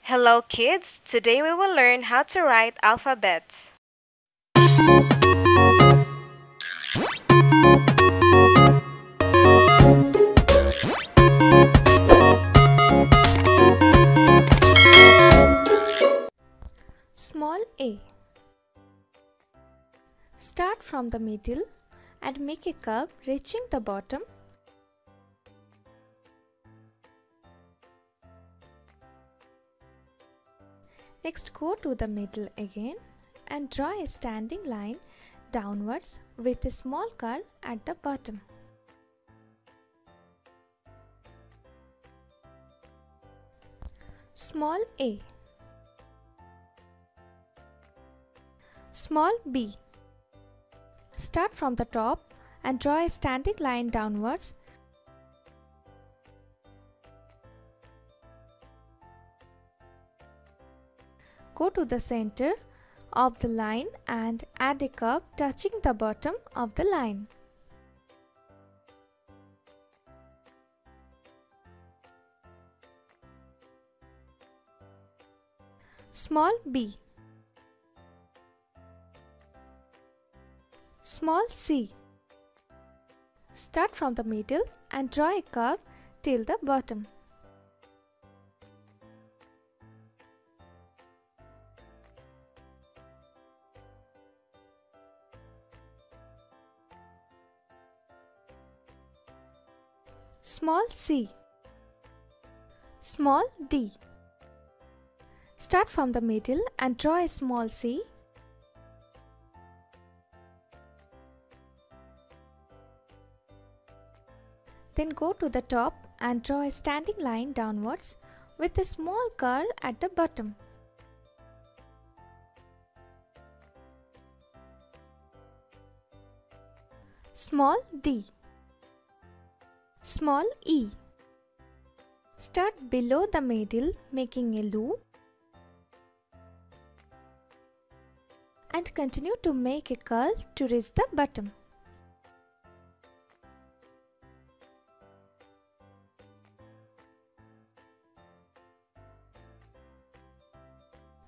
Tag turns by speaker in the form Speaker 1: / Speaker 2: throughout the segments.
Speaker 1: Hello kids! Today we will learn how to write alphabets.
Speaker 2: Small a. Start from the middle and make a curve reaching the bottom. Next, go to the middle again and draw a standing line downwards with a small curve at the bottom. Small a. Small b. Start from the top and draw a standing line downwards. Go to the center of the line and add a curve touching the bottom of the line. Small b. Small c. Start from the middle and draw a curve till the bottom. Small c. Small d. Start from the middle and draw a small c. Then go to the top and draw a standing line downwards with a small curve at the bottom. Small d. Small e. Start below the middle making a loop and continue to make a curve to reach the bottom.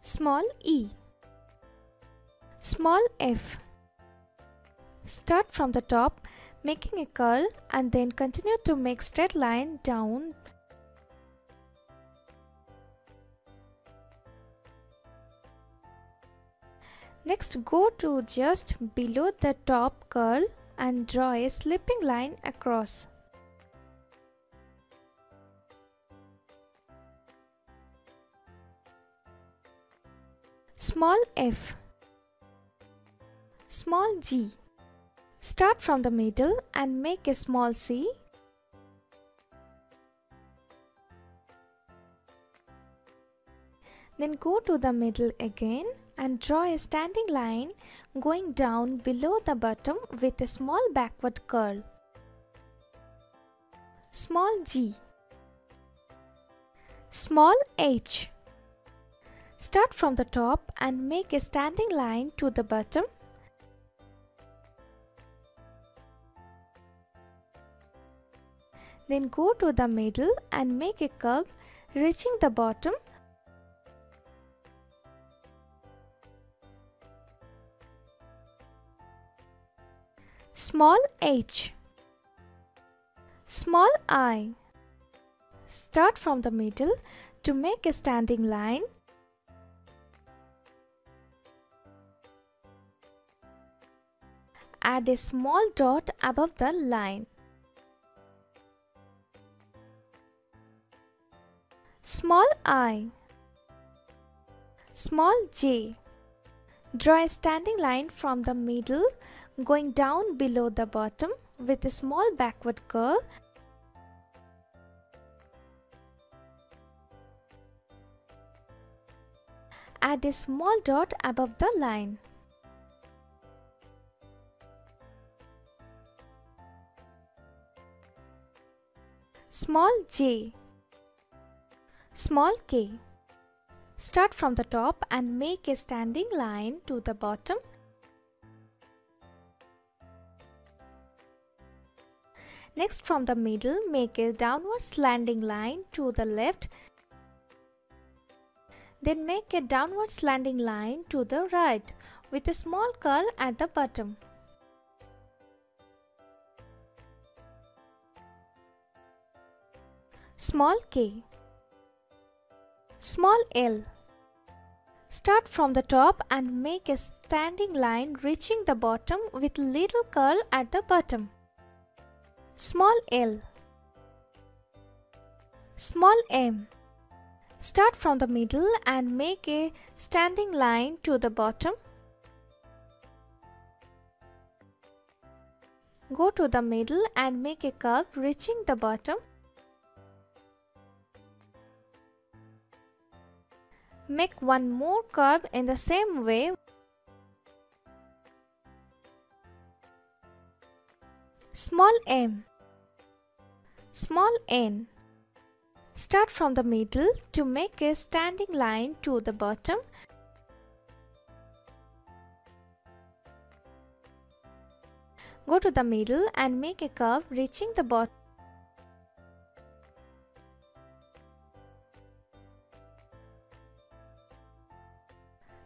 Speaker 2: Small e. Small f. Start from the top making a curve and then continue to make straight line down. Next, go to just below the top curve and draw a slipping line across. Small f. Small g. Start from the middle and make a small c. Then go to the middle again and draw a standing line going down below the bottom with a small backward curve. Small g. Small h. Start from the top and make a standing line to the bottom. Then go to the middle and make a curve reaching the bottom. Small h. Small I. Start from the middle to make a standing line. Add a small dot above the line. Small I. Small j. Draw a standing line from the middle going down below the bottom with a small backward curve. Add a small dot above the line. Small j. Small k. Start from the top and make a standing line to the bottom. Next, from the middle, make a downward slanting line to the left. Then make a downward slanting line to the right with a small curl at the bottom. Small k. Small l. Start from the top and make a standing line reaching the bottom with little curl at the bottom. Small l. Small m. Start from the middle and make a standing line to the bottom. Go to the middle and make a curve reaching the bottom. Make one more curve in the same way. Small m. Small n. Start from the middle to make a standing line to the bottom. Go to the middle and make a curve reaching the bottom.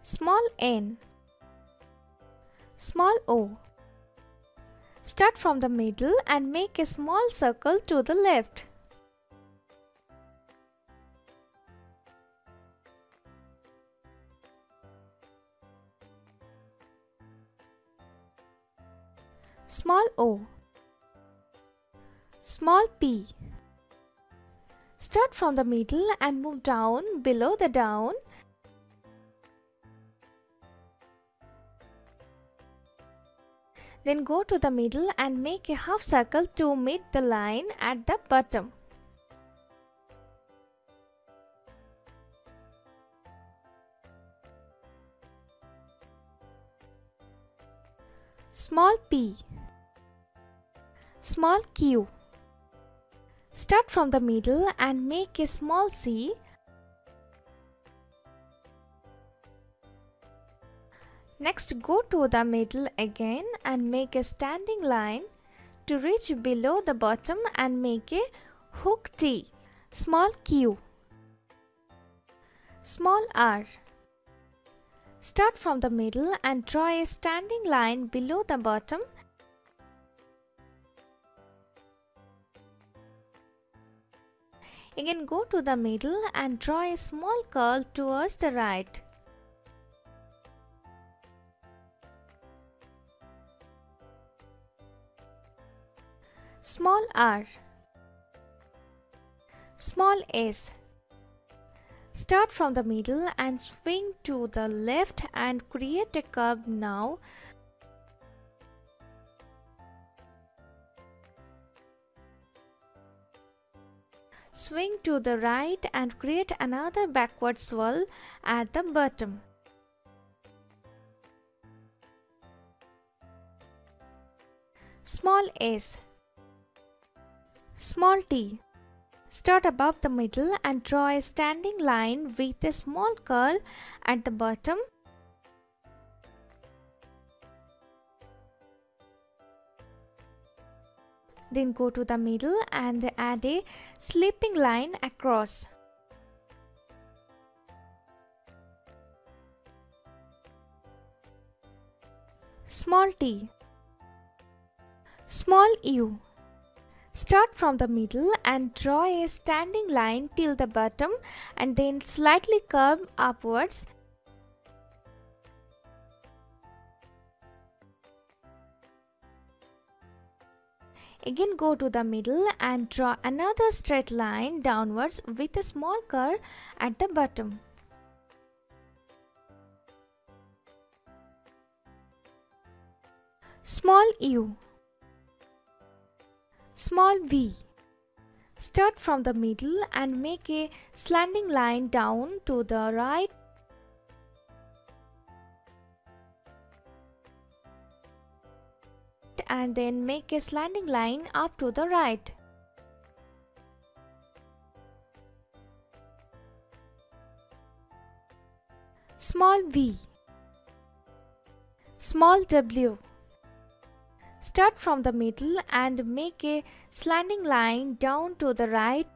Speaker 2: Small n. Small o. Start from the middle and make a small circle to the left. Small o. Small p. Start from the middle and move down below the down. Then go to the middle and make a half circle to meet the line at the bottom. Small p. Small q. Start from the middle and make a small C. Next, go to the middle again and make a standing line to reach below the bottom and make a hook T. Small q. Small r. Start from the middle and draw a standing line below the bottom. Again, go to the middle and draw a small curl towards the right. Small r. Small s. Start from the middle and swing to the left and create a curve now. Swing to the right and create another backward swirl at the bottom. Small s. Small t. Start above the middle and draw a standing line with a small curl at the bottom. Then go to the middle and add a slipping line across. Small t. Small u. Start from the middle and draw a standing line till the bottom and then slightly curve upwards. Again, go to the middle and draw another straight line downwards with a small curve at the bottom. Small u. Small v. Start from the middle and make a slanting line down to the right. And then make a slanting line up to the right. Small v. Small w. Start from the middle and make a slanting line down to the right.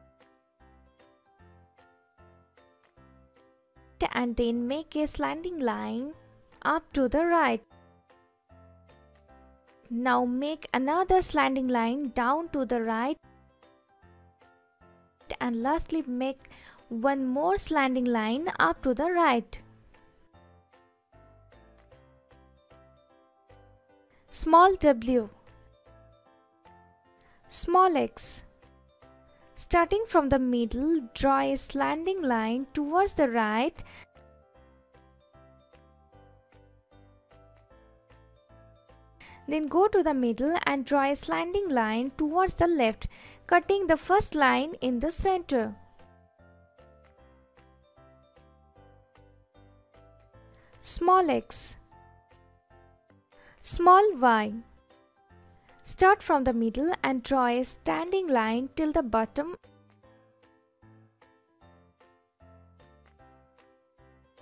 Speaker 2: and then make a slanting line up to the right. Now make another slanting line down to the right, and lastly make one more slanting line up to the right. Small w, small x. Starting from the middle, draw a slanting line towards the right. Then go to the middle and draw a slanting line towards the left, cutting the first line in the center. Small x, small y. Start from the middle and draw a standing line till the bottom.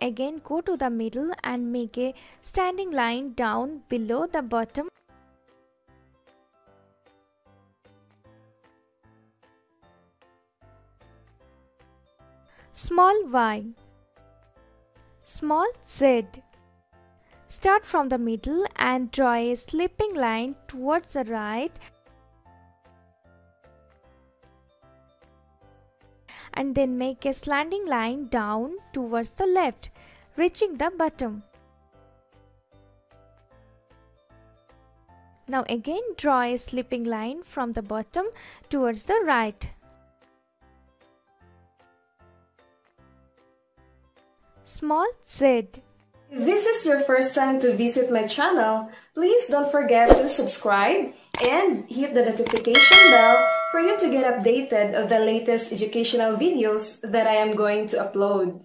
Speaker 2: Again go to the middle and make a standing line down below the bottom. Small y, small z. Start from the middle and draw a slipping line towards the right and then make a slanting line down towards the left, reaching the bottom. Now again draw a slipping line from the bottom towards the right. Small z.
Speaker 3: If this is your first time to visit my channel, please don't forget to subscribe and hit the notification bell for you to get updated of the latest educational videos that I am going to upload.